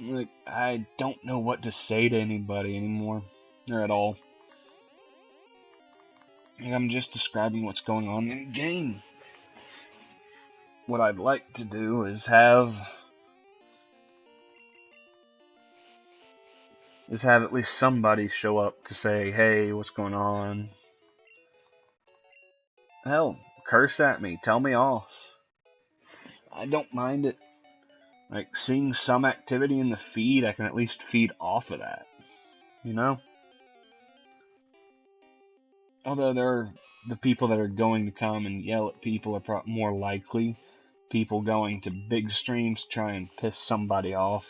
Like, I don't know what to say to anybody anymore, or at all. Like, I'm just describing what's going on in the game. What I'd like to do is have at least somebody show up to say, hey, what's going on? Hell, curse at me, tell me off. I don't mind it. Like, seeing some activity in the feed, I can at least feed off of that. You know? Although there are the people that are going to come and yell at people are more likely people going to big streams to try and piss somebody off.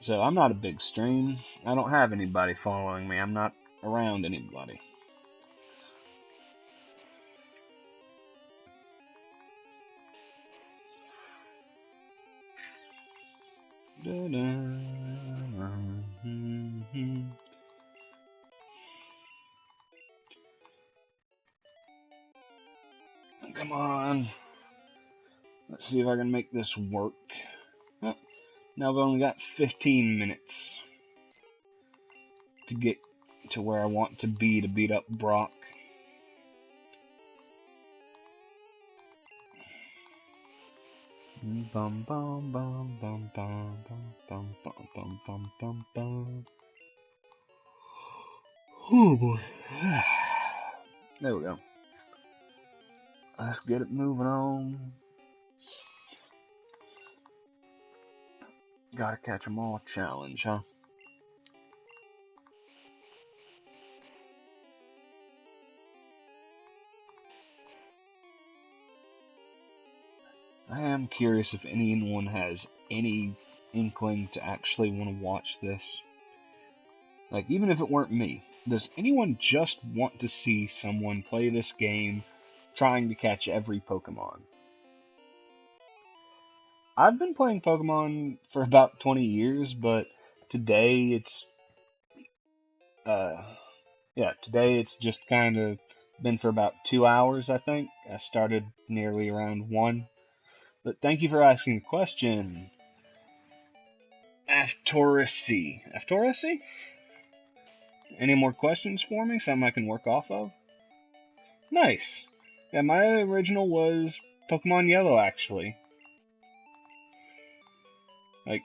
So I'm not a big stream. I don't have anybody following me. I'm not around anybody. Come on. Let's see if I can make this work. Oh, now I've only got 15 minutes to get to where I want to beat up Brock. Bum bum bum bum bum bum bum bum bum bum bum. Oh boy. There we go. Let's get it moving on. Gotta catch 'em all challenge, huh? I am curious if anyone has any inkling to actually want to watch this. Like, even if it weren't me, does anyone just want to see someone play this game trying to catch every Pokemon? I've been playing Pokemon for about 20 years, but today it's, today it's just kind of been for about 2 hours, I think. I started nearly around 1. But thank you for asking the question. Aftorisi. Aftorisi? Any more questions for me? Something I can work off of? Nice. Yeah, my original was Pokemon Yellow, actually. Like,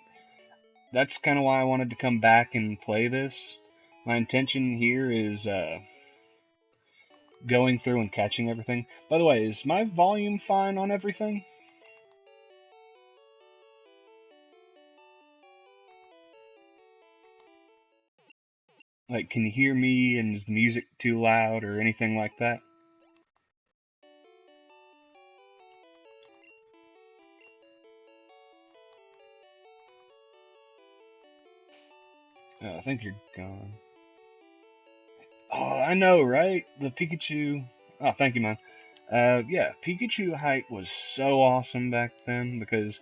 that's kind of why I wanted to come back and play this. My intention here is going through and catching everything. By the way, is my volume fine on everything? Like, can you hear me, and is the music too loud or anything like that? Oh, I think you're gone. Oh, I know, right? The Pikachu. Oh, thank you, man. Yeah, Pikachu hype was so awesome back then because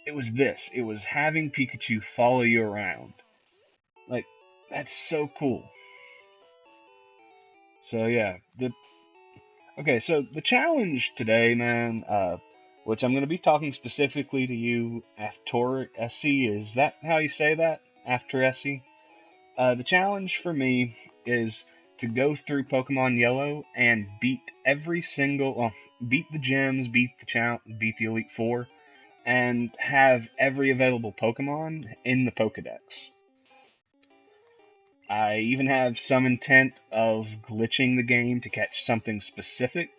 it was this. It was having Pikachu follow you around. Like, that's so cool. So yeah, so the challenge today, man, which I'm gonna be talking specifically to you, Aftor Essie. Is that how you say that? After Essie? The challenge for me is to go through Pokemon Yellow and beat every single, beat the gyms, beat the Elite Four, and have every available Pokemon in the Pokedex. I even have some intent of glitching the game to catch something specific,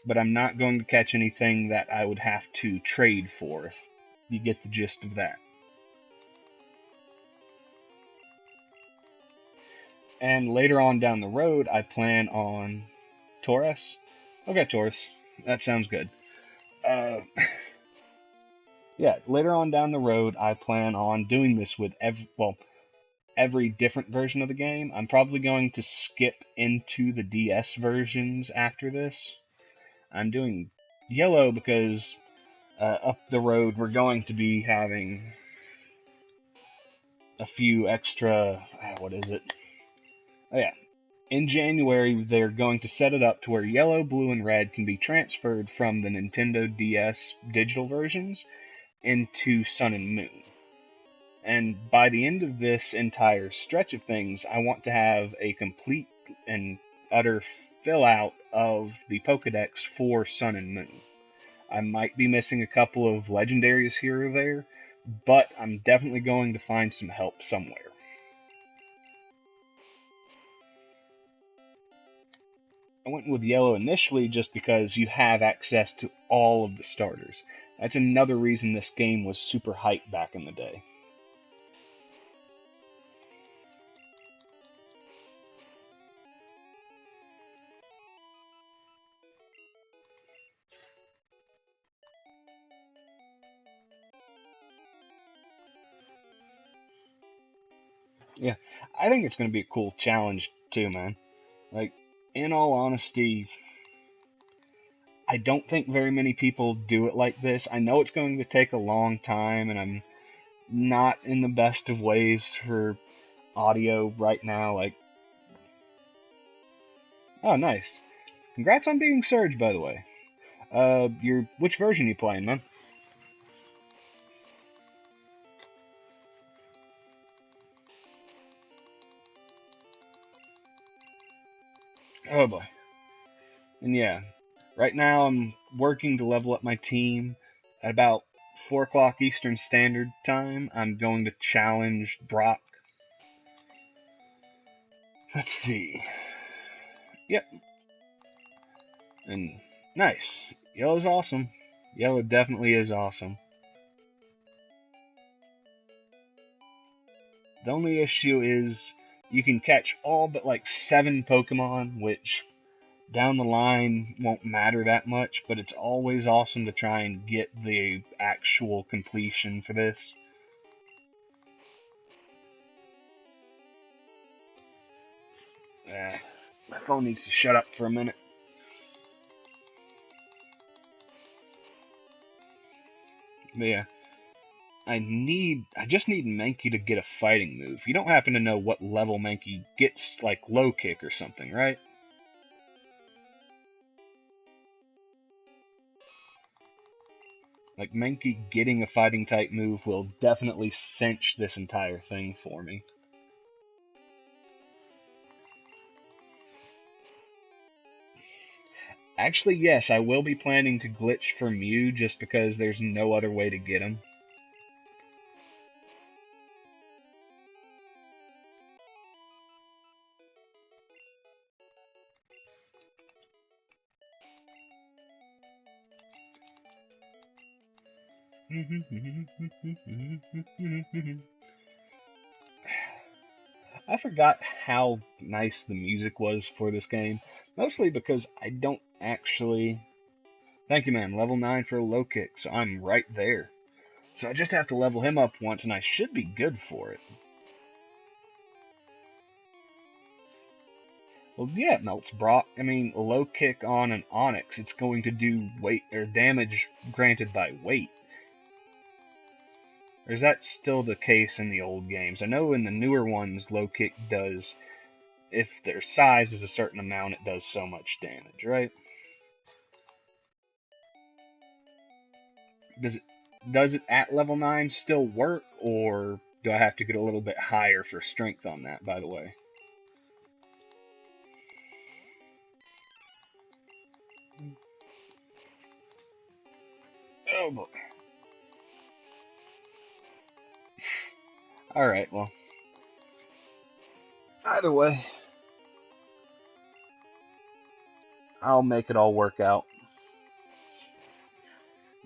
but I'm not going to catch anything that I would have to trade for, if you get the gist of that. And later on down the road, I plan on Tauros. Okay, Tauros. That sounds good. Uh, yeah, later on down the road, I plan on doing this with every different version of the game. I'm probably going to skip into the DS versions after this. I'm doing Yellow because up the road we're going to be having a few extra. What is it? Oh, yeah. In January, they're going to set it up to where Yellow, Blue, and Red can be transferred from the Nintendo DS digital versions into Sun and Moon. And by the end of this entire stretch of things, I want to have a complete and utter fill out of the Pokedex for Sun and Moon. I might be missing a couple of legendaries here or there, but I'm definitely going to find some help somewhere. I went with yellow initially just because you have access to all of the starters. That's another reason this game was super hyped back in the day. Yeah, I think it's going to be a cool challenge too, man. Like, in all honesty, I don't think very many people do it like this. I know it's going to take a long time, and I'm not in the best of ways for audio right now. Like, oh, nice. Congrats on being Surge, by the way. Which version you playing, man? Oh boy. And yeah, right now I'm working to level up my team. At about 4 o'clock Eastern Standard Time, I'm going to challenge Brock. Let's see. Yep. And nice. Yellow's awesome. Yellow definitely is awesome. The only issue is you can catch all but like 7 Pokemon, which down the line won't matter that much, but it's always awesome to try and get the actual completion for this. My phone needs to shut up for a minute. But yeah, I just need Mankey to get a fighting move. You don't happen to know what level Mankey gets, like low kick or something, right? Like, Mankey getting a fighting type move will definitely cinch this entire thing for me. Actually, yes, I will be planning to glitch for Mew just because there's no other way to get him. I forgot how nice the music was for this game, mostly because I don't actually... Thank you, man. Level 9 for a low kick, so I'm right there. So I just have to level him up once, and I should be good for it. Well, yeah, it melts Brock. I mean, a low kick on an Onix, it's going to do weight or damage granted by weight. Or is that still the case in the old games? I know in the newer ones, low kick does, if their size is a certain amount, it does so much damage, right? Does it at level 9 still work, or do I have to get a little bit higher for strength on that, by the way? Oh boy. Alright, well. Either way, I'll make it all work out.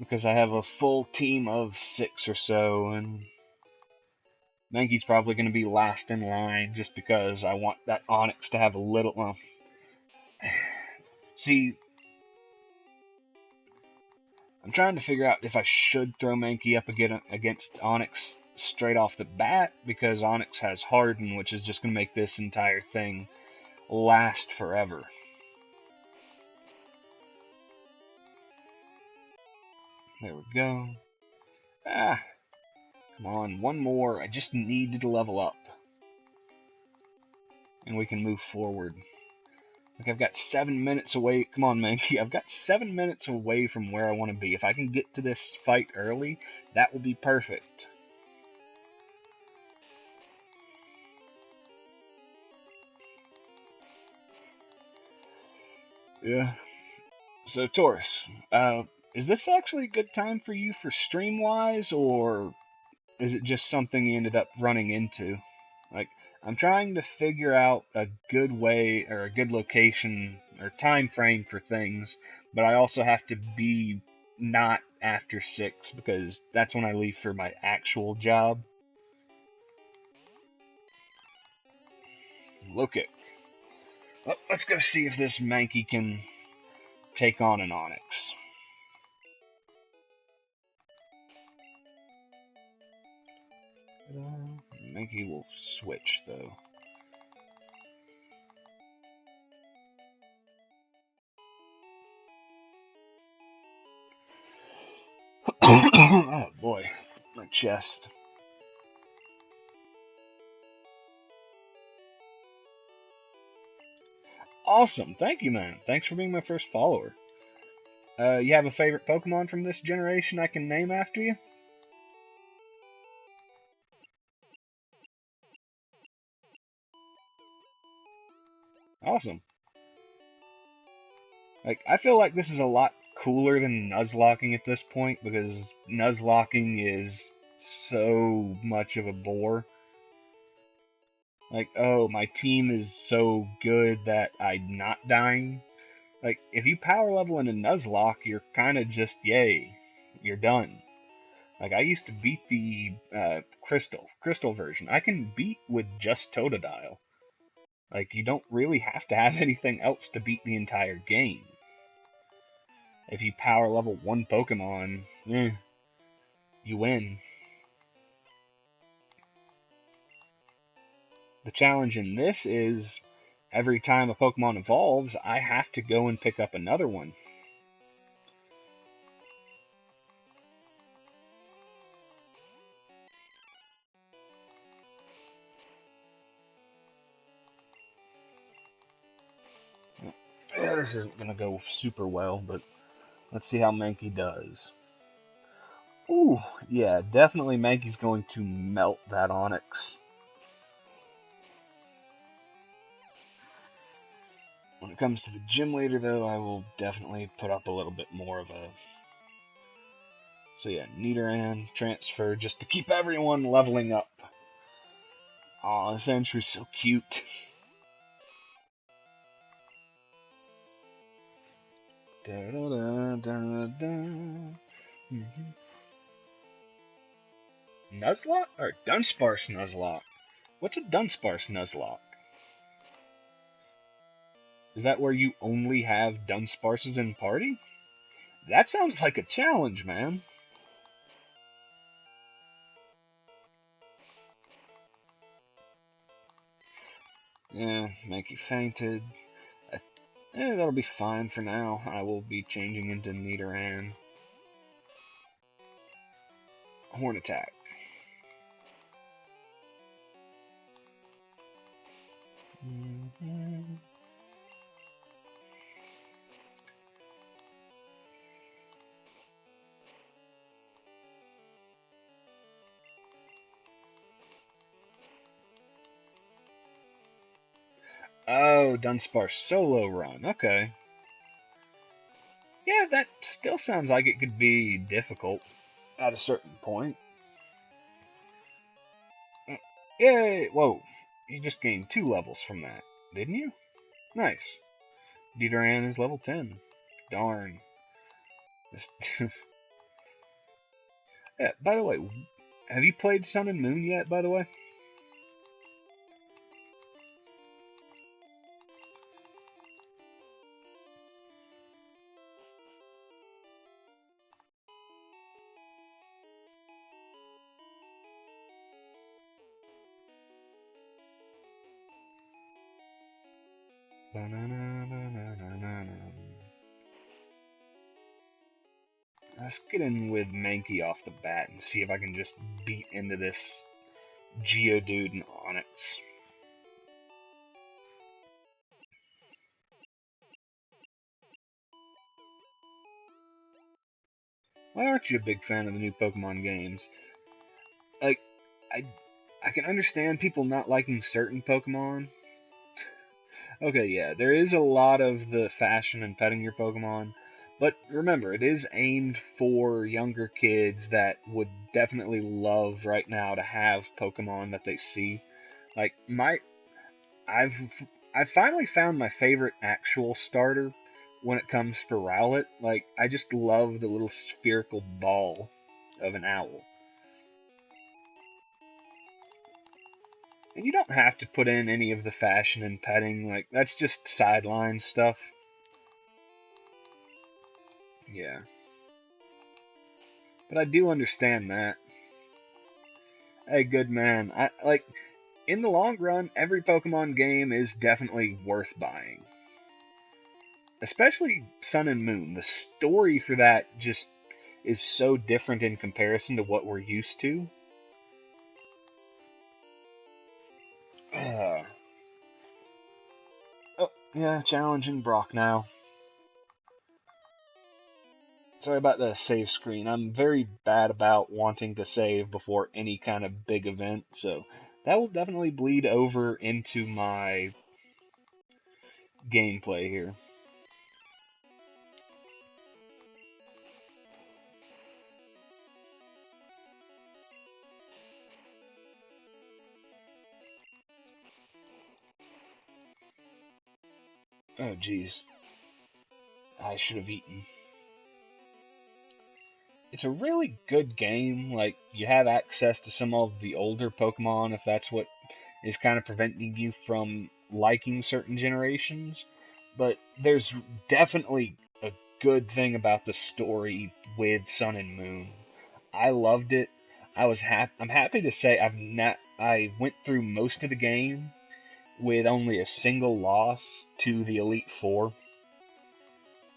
Because I have a full team of 6 or so, and Mankey's probably going to be last in line just because I want that Onix to have a little... Well, see, I'm trying to figure out if I should throw Mankey up against Onix straight off the bat, because Onix has Harden, which is just going to make this entire thing last forever. There we go. Ah, come on, one more. I just needed to level up. And we can move forward. Like, I've got 7 minutes away. Come on, Mankey. I've got 7 minutes away from where I want to be. If I can get to this fight early, that will be perfect. Yeah. So, Taurus, is this actually a good time for you for stream-wise, or is it just something you ended up running into? Like, I'm trying to figure out a good way or a good location or time frame for things, but I also have to be not after 6 because that's when I leave for my actual job. Look it. Well, let's go see if this Mankey can take on an Onyx. Mankey will switch though. Oh boy, my chest. Awesome, thank you, man. Thanks for being my first follower. You have a favorite Pokemon from this generation I can name after you? Awesome. Like, I feel like this is a lot cooler than Nuzlocking at this point because Nuzlocking is so much of a bore. Like, oh, my team is so good that I'm not dying. Like, if you power level in a Nuzlocke, you're kind of just, yay, you're done. Like, I used to beat the Crystal version. I can beat with just Totodile. Like, you don't really have to have anything else to beat the entire game. If you power level one Pokemon, you win. The challenge in this is every time a Pokemon evolves, I have to go and pick up another one. Yeah, this isn't going to go super well, but let's see how Mankey does. Ooh, yeah, definitely Mankey's going to melt that Onix. When it comes to the gym leader, though, I will definitely put up a little bit more of a... So yeah, Nidoran, transfer, just to keep everyone leveling up. Aw, this entry's so cute. Da, da, da, da, da. Mm-hmm. Nuzlocke? Or Dunsparce Nuzlocke? What's a Dunsparce Nuzlocke? Is that where you only have Dunsparces in party? That sounds like a challenge, man. Yeah, Mankey fainted. That'll be fine for now. I will be changing into Nidoran. Horn attack. Mm-hmm. Oh, Dunsparce solo run. Okay. Yeah, that still sounds like it could be difficult at a certain point. Yay! Whoa. You just gained 2 levels from that, didn't you? Nice. Nidoran is level 10. Darn. Yeah, by the way, have you played Sun and Moon yet, by the way? Let's get in with Mankey off the bat and see if I can just beat into this Geodude and Onix. Why aren't you a big fan of the new Pokemon games? Like, I, I can understand people not liking certain Pokemon. Okay, yeah, there is a lot of the fashion and petting your Pokemon, but remember, it is aimed for younger kids that would definitely love right now to have Pokemon that they see. Like I've I finally found my favorite actual starter when it comes to Rowlet. Like I just love the little spherical ball of an owl. And you don't have to put in any of the fashion and petting, like that's just sideline stuff. Yeah. But I do understand that. Hey, good man. I like in the long run, every Pokemon game is definitely worth buying. Especially Sun and Moon. The story for that just is so different in comparison to what we're used to. Uh, oh, yeah, challenging Brock now. Sorry about the save screen. I'm very bad about wanting to save before any kind of big event, so that will definitely bleed over into my gameplay here. Oh, jeez. I should have eaten. It's a really good game. Like, you have access to some of the older Pokemon if that's what is kind of preventing you from liking certain generations. But there's definitely a good thing about the story with Sun and Moon. I loved it. I'm happy to say I went through most of the game with only a single loss to the Elite Four,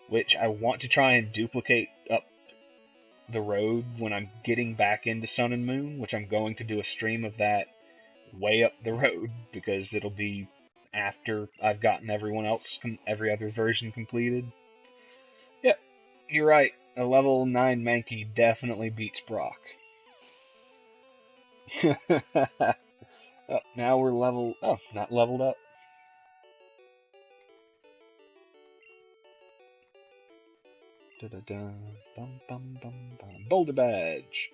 which I want to try and duplicate up the road when I'm getting back into Sun and Moon, which I'm going to do a stream of that way up the road because it'll be after I've gotten every other version completed. Yep, you're right. A level 9 Mankey definitely beats Brock. Oh, now we're level. Oh, not leveled up. Da da da. Bum bum bum bum. Boulder badge.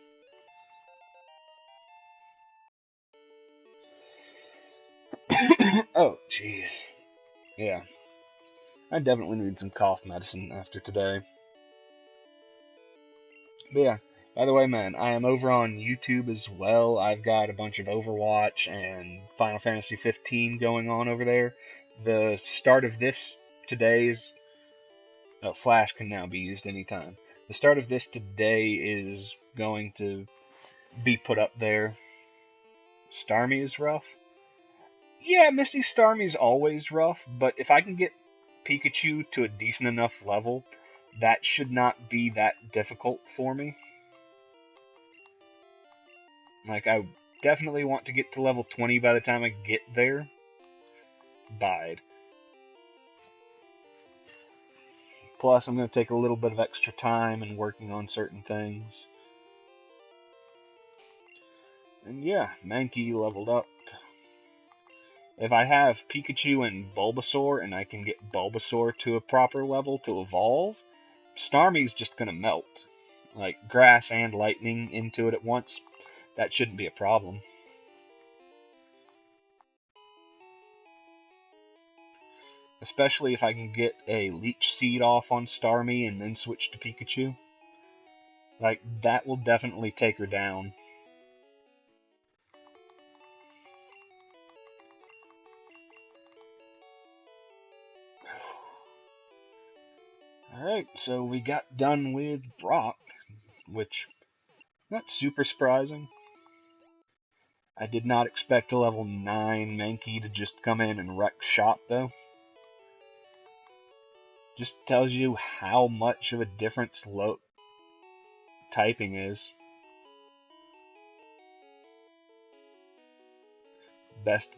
Oh, jeez. Yeah, I definitely need some cough medicine after today. But yeah, by the way, man, I am over on YouTube as well. I've got a bunch of Overwatch and Final Fantasy 15 going on over there. The start of this today's Flash can now be used anytime. The start of this today is going to be put up there. Starmie is rough. Yeah, Misty Starmie's always rough, but if I can get Pikachu to a decent enough level, that should not be that difficult for me. Like, I definitely want to get to level 20 by the time I get there. Bide. Plus, I'm going to take a little bit of extra time and working on certain things. And yeah, Mankey leveled up. If I have Pikachu and Bulbasaur and I can get Bulbasaur to a proper level to evolve, Starmie's just going to melt. Like, grass and lightning into it at once, that shouldn't be a problem. Especially if I can get a Leech Seed off on Starmie and then switch to Pikachu. Like, that will definitely take her down. Alright, so we got done with Brock, which, not super surprising. I did not expect a level 9 Mankey to just come in and wreck shop, though. Just tells you how much of a difference low typing is. Best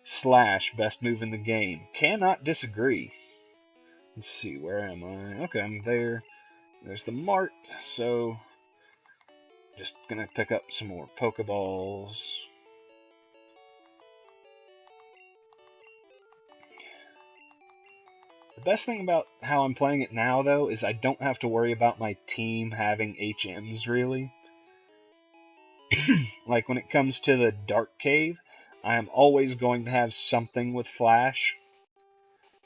slash best move in the game. Cannot disagree. Let's see, where am I? Okay, I'm there. There's the mart, so just gonna pick up some more Pokeballs. The best thing about how I'm playing it now, though, is I don't have to worry about my team having HMs, really. Like, when it comes to the Dark Cave, I am always going to have something with Flash,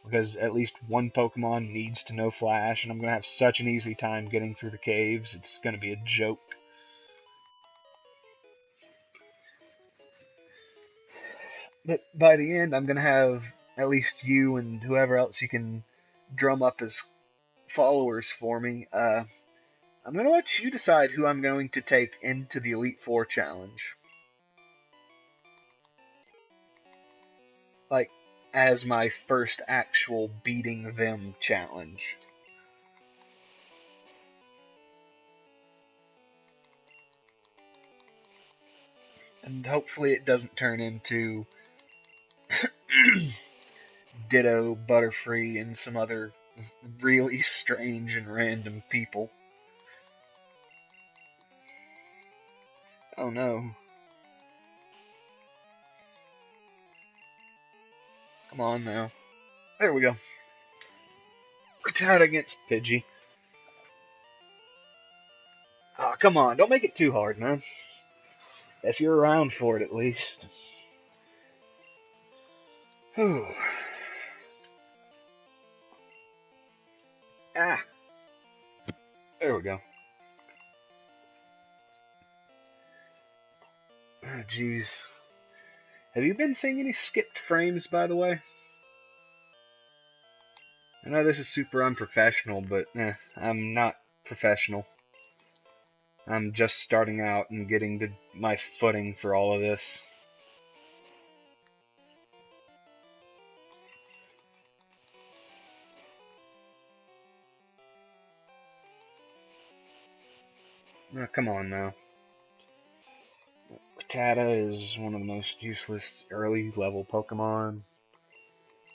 because at least one Pokemon needs to know Flash, and I'm going to have such an easy time getting through the caves, it's going to be a joke. But by the end, I'm going to have at least you and whoever else you can drum up as followers for me. I'm going to let you decide who I'm going to take into the Elite Four challenge. Like, as my first actual beating them challenge. And hopefully it doesn't turn into Ditto, Butterfree, and some other really strange and random people. Oh no. Come on now. There we go. Rattata against Pidgey. Ah, oh, come on. Don't make it too hard, man. If you're around for it, at least. Whew. Ah. There we go. Oh, jeez. Have you been seeing any skipped frames, by the way? I know this is super unprofessional, but I'm not professional. I'm just starting out and getting to my footing for all of this. Oh, come on now. Rattata is one of the most useless early level Pokemon.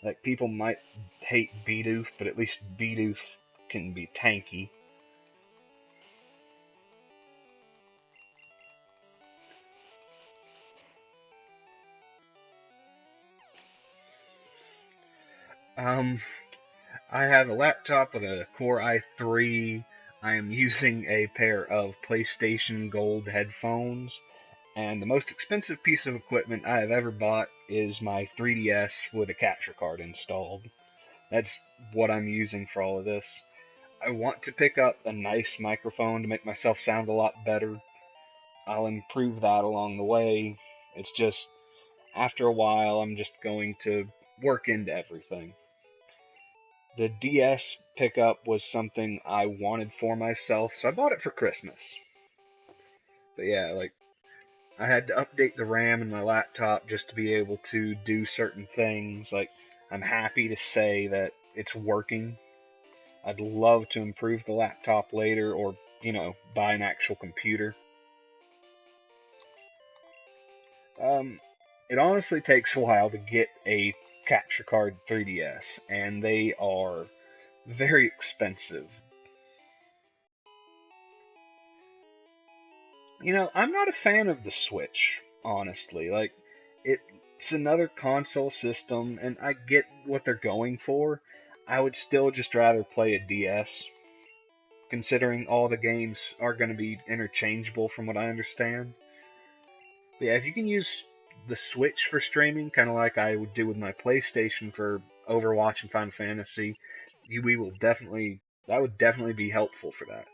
Like, people might hate Bidoof, but at least Bidoof can be tanky. I have a laptop with a Core i3. I am using a pair of PlayStation Gold headphones, and the most expensive piece of equipment I have ever bought is my 3DS with a capture card installed. That's what I'm using for all of this. I want to pick up a nice microphone to make myself sound a lot better. I'll improve that along the way. It's just, after a while, I'm just going to work into everything. The DS pickup was something I wanted for myself, so I bought it for Christmas. But yeah, like, I had to update the RAM in my laptop just to be able to do certain things. Like, I'm happy to say that it's working. I'd love to improve the laptop later, or, buy an actual computer. It honestly takes a while to get a capture card 3DS, and they are very expensive. I'm not a fan of the Switch, honestly. Like, it's another console system, and I get what they're going for. I would still just rather play a DS, considering all the games are going to be interchangeable from what I understand. But yeah, if you can use the Switch for streaming, kind of like I would do with my PlayStation for Overwatch and Final Fantasy, we will definitely, that would definitely be helpful for that.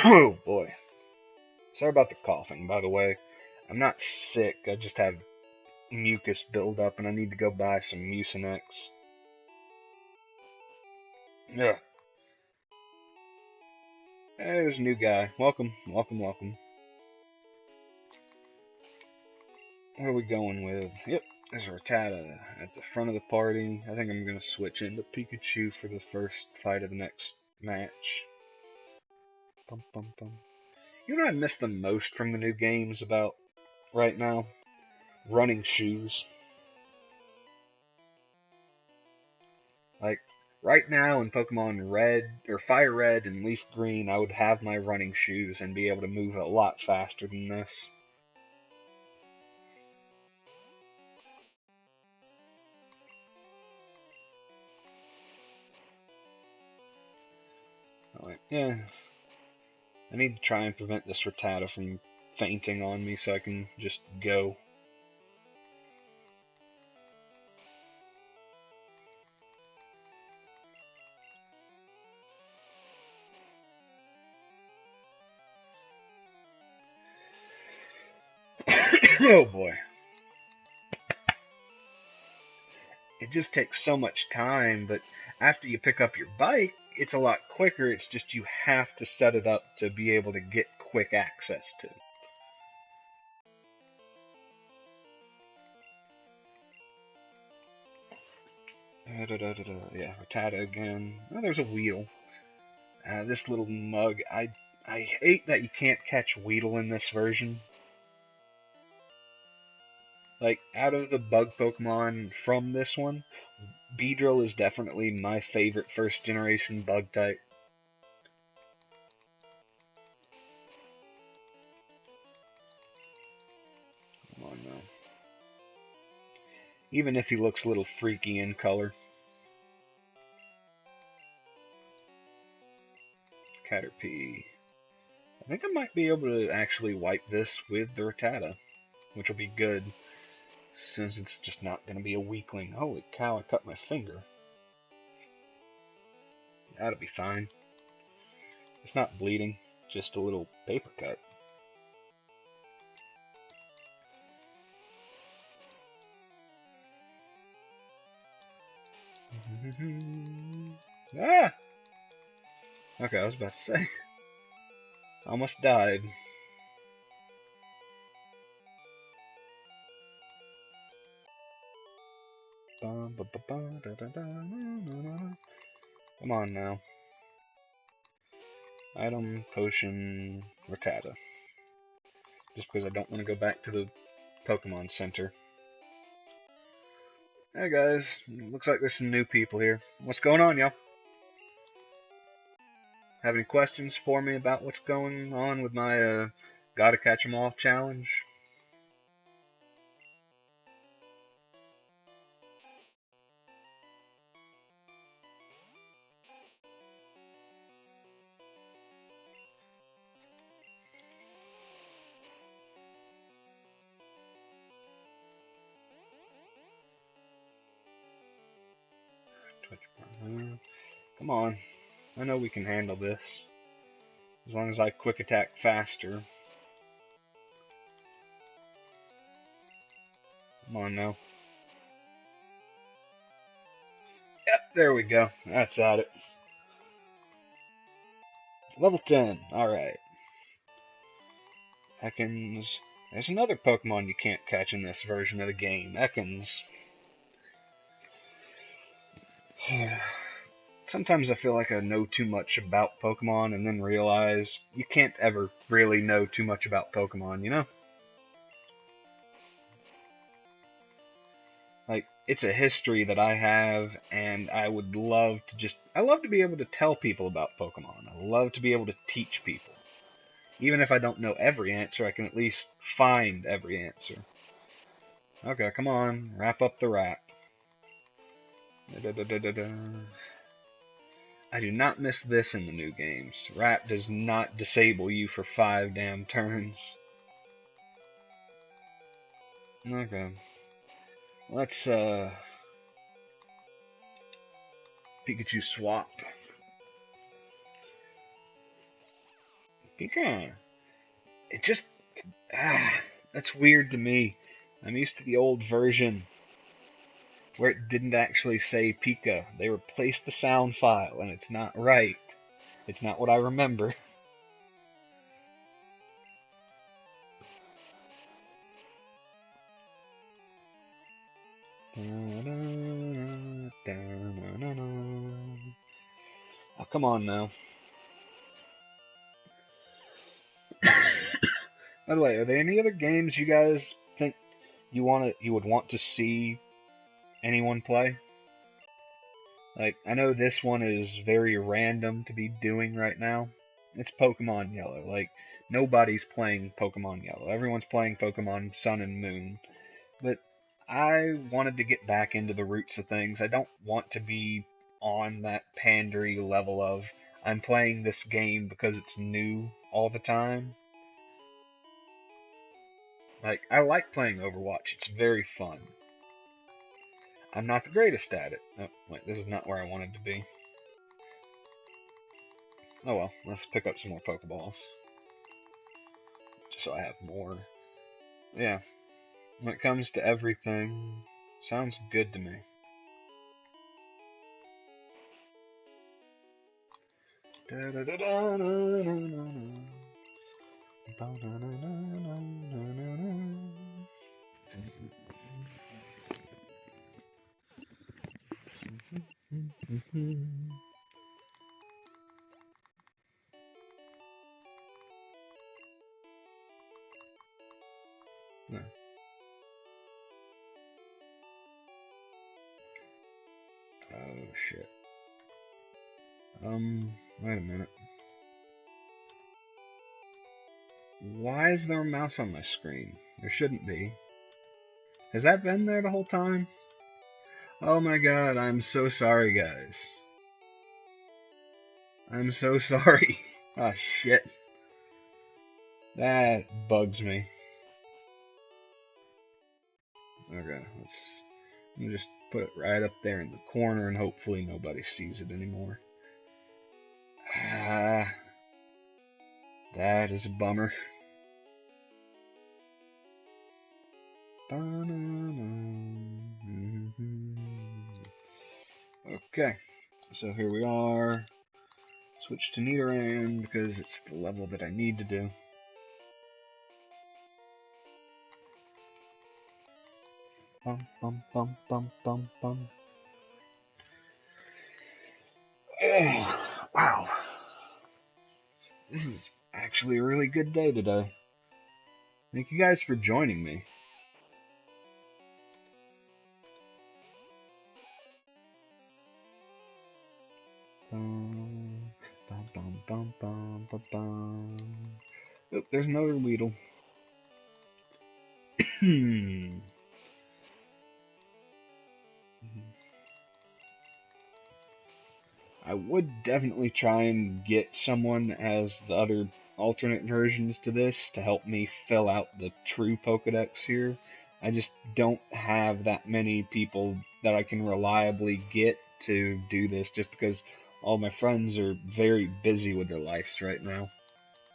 Oh boy. Sorry about the coughing, by the way. I'm not sick, I just have mucus buildup and I need to go buy some Mucinex. Yeah. Hey, there's a new guy. Welcome, welcome, welcome. What are we going with? Yep, there's a Rattata at the front of the party. I think I'm going to switch into Pikachu for the first fight of the next match. Bum, bum, bum. You know what I miss the most from the new games about right now? Running shoes. Like, right now in Pokemon Red, or Fire Red and Leaf Green, I would have my running shoes and be able to move a lot faster than this. Yeah, I need to try and prevent this Rattata from fainting on me so I can just go. Oh boy. It just takes so much time, but after you pick up your bike, it's a lot quicker. It's just you have to set it up to be able to get quick access to. Yeah, Rattata again. Oh, there's a Weedle. This little mug. I hate that you can't catch Weedle in this version. Like, out of the bug Pokemon from this one, Beedrill is definitely my favorite first generation bug type. Come on now. Even if he looks a little freaky in color. Caterpie. I think I might be able to actually wipe this with the Rattata, which will be good, since it's just not going to be a weakling. Holy cow, I cut my finger. That'll be fine. It's not bleeding, just a little paper cut. Ah! Okay, I was about to say. Almost died. Come on now. Item, potion, Rattata. Just because I don't want to go back to the Pokemon Center. Hey guys, looks like there's some new people here. What's going on, y'all? Have any questions for me about what's going on with my Gotta Catch 'em All challenge? Come on. I know we can handle this. As long as I quick attack faster. Come on now. Yep, there we go. That's at it. Level 10. Alright. Ekans. There's another Pokemon you can't catch in this version of the game. Ekans. Sometimes I feel like I know too much about Pokemon and then realize you can't ever really know too much about Pokemon, you know? Like, it's a history that I have, and I would love to I love to be able to tell people about Pokemon. I love to be able to teach people. Even if I don't know every answer, I can at least find every answer. Okay, come on, wrap up the wrap. Da, da, da, da, da. I do not miss this in the new games. Wrap does not disable you for 5 damn turns. Okay. Let's, Pikachu swap. Pika. It just, that's weird to me. I'm used to the old version where it didn't actually say Pika. They replaced the sound file, and it's not right. It's not what I remember. Oh, come on now. By the way, are there any other games you guys think you would want to see anyone play? Like, I know this one is very random to be doing right now. It's Pokemon Yellow. Like, nobody's playing Pokemon Yellow. Everyone's playing Pokemon Sun and Moon. But I wanted to get back into the roots of things. I don't want to be on that pandery level of I'm playing this game because it's new all the time. Like, I like playing Overwatch. It's very fun. I'm not the greatest at it. Oh, wait, this is not where I wanted to be. Oh well, let's pick up some more Pokeballs. Just so I have more. Yeah, when it comes to everything, sounds good to me. No. Oh shit. Wait a minute. Why is there a mouse on my screen? There shouldn't be. Has that been there the whole time? Oh my god, I'm so sorry, guys. I'm so sorry. Ah, shit. That bugs me. Okay, let me just put it right up there in the corner and hopefully nobody sees it anymore. Ah, that is a bummer. Okay, so here we are. Switch to Nidoran because it's the level that I need to do. Bum, bum, bum, bum, bum, bum. Oh, wow. This is actually a really good day today. Thank you guys for joining me. Bum, bum, bum, bum, bum, bum, bum. Oh, there's another Weedle. I would definitely try and get someone that has the other alternate versions to this to help me fill out the true Pokedex here. I just don't have that many people that I can reliably get to do this just because all my friends are very busy with their lives right now.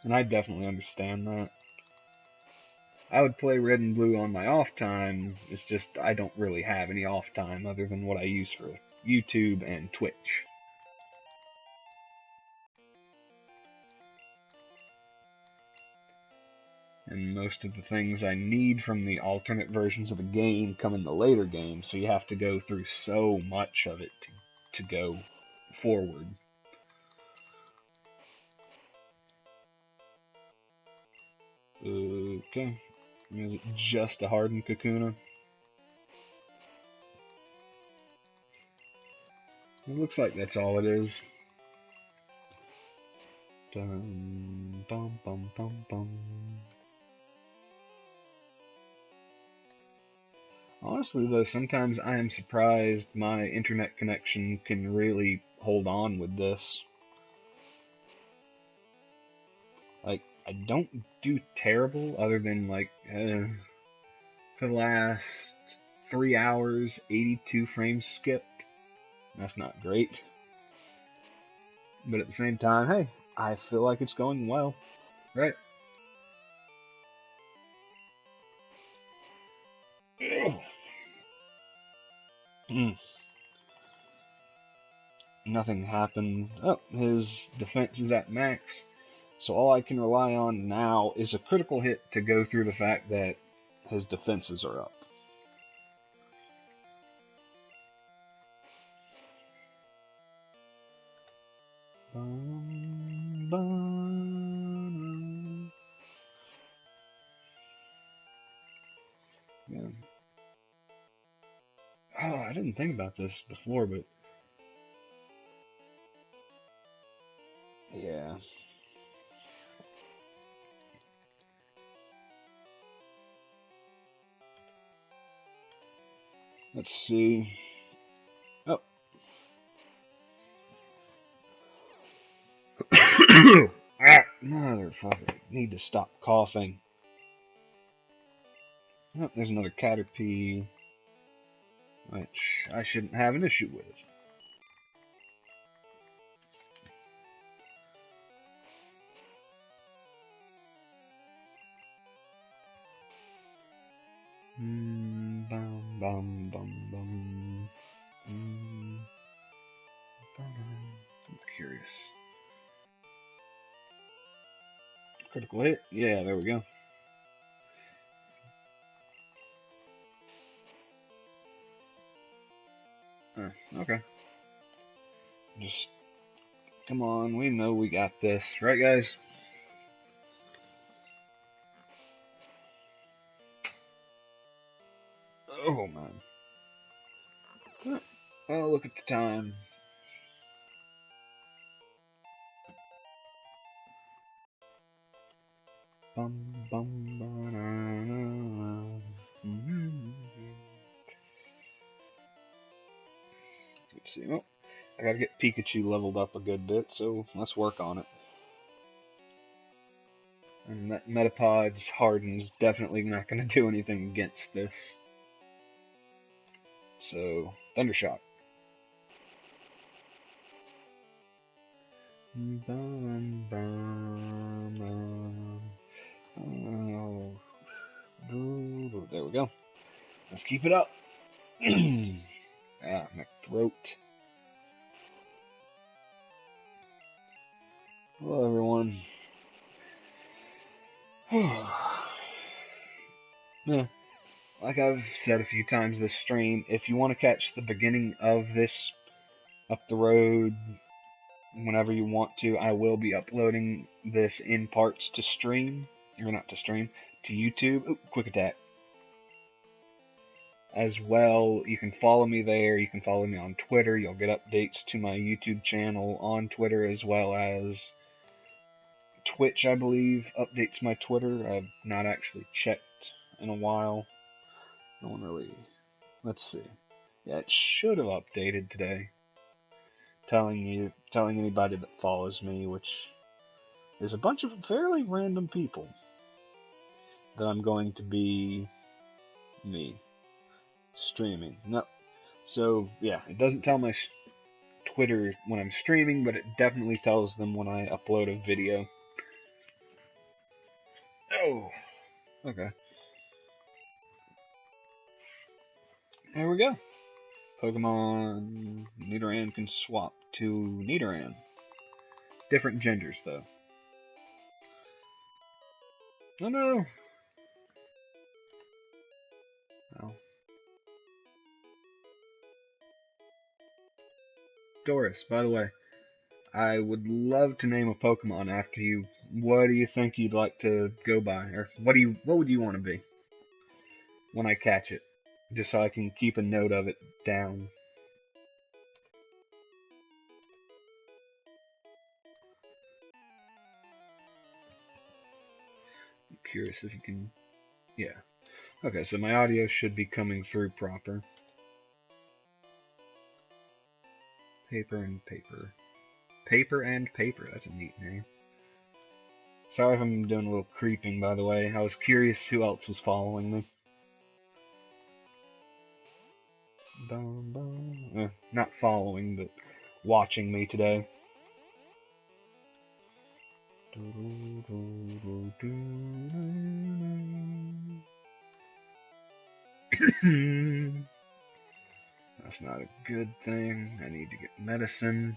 And I definitely understand that. I would play Red and Blue on my off time, it's just I don't really have any off time other than what I use for YouTube and Twitch. And most of the things I need from the alternate versions of the game come in the later games, so you have to go through so much of it to go forward. Okay. Is it just a hardened Kakuna? It looks like that's all it is. Dum, bum, bum, bum, bum. Honestly, though, sometimes I am surprised my internet connection can really hold on with this. Like, I don't do terrible other than, like, for the last 3 hours, 82 frames skipped. That's not great. But at the same time, hey, I feel like it's going well. Right? Nothing happened. Oh, his defense is at max. So all I can rely on now is a critical hit to go through the fact that his defenses are up. Yeah. Oh, I didn't think about this before, but yeah. Let's see. Oh, motherfucker. Need to stop coughing. Oh, there's another Caterpie, which I shouldn't have an issue with. Bum, bum, bum, bum. I'm curious. Critical hit? Yeah, there we go. Okay. Just, come on, we know we got this. Right, guys? Oh, man. Oh, look at the time. Bum, bum, banana. Let's see. Oh, I gotta get Pikachu leveled up a good bit, so let's work on it. And that Metapod's Harden's definitely not gonna do anything against this. So, Thundershock. Bum, bum, bum. Oh, there we go. Let's keep it up. Ah, my throat. Hello, everyone. Yeah, like I've said a few times this stream, if you want to catch the beginning of this up the road whenever you want to, I will be uploading this in parts to stream, or not to stream, to YouTube. Ooh, quick attack. As well, you can follow me there. You can follow me on Twitter. You'll get updates to my YouTube channel on Twitter, as well as Twitch, I believe, updates my Twitter. I've not actually checked in a while. No one really. Let's see. Yeah, it should have updated today, telling anybody that follows me, which is a bunch of fairly random people, that I'm going to be me streaming. No, so yeah, it doesn't tell my Twitter when I'm streaming, but it definitely tells them when I upload a video. Oh, okay. There we go. Pokemon Nidoran can swap to Nidoran. Different genders, though. Oh no! Oh. Doris, by the way, I would love to name a Pokemon after you. What do you think you'd like to go by? Or what would you want to be when I catch it? Just so I can keep a note of it down. I'm curious if you can. Yeah. Okay, so my audio should be coming through proper. Paper and Paper. Paper and Paper, that's a neat name. Sorry if I'm doing a little creeping, by the way. I was curious who else was following me. Not following, but watching me today. That's not a good thing. I need to get medicine.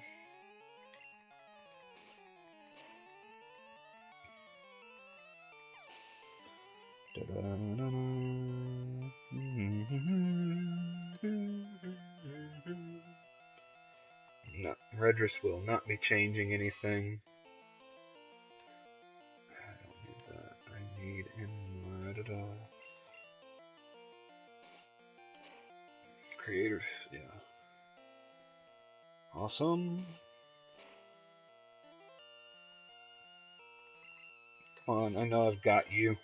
No, Redress will not be changing anything. I don't need that. I need creators. Yeah. Awesome. Come on, I know I've got you.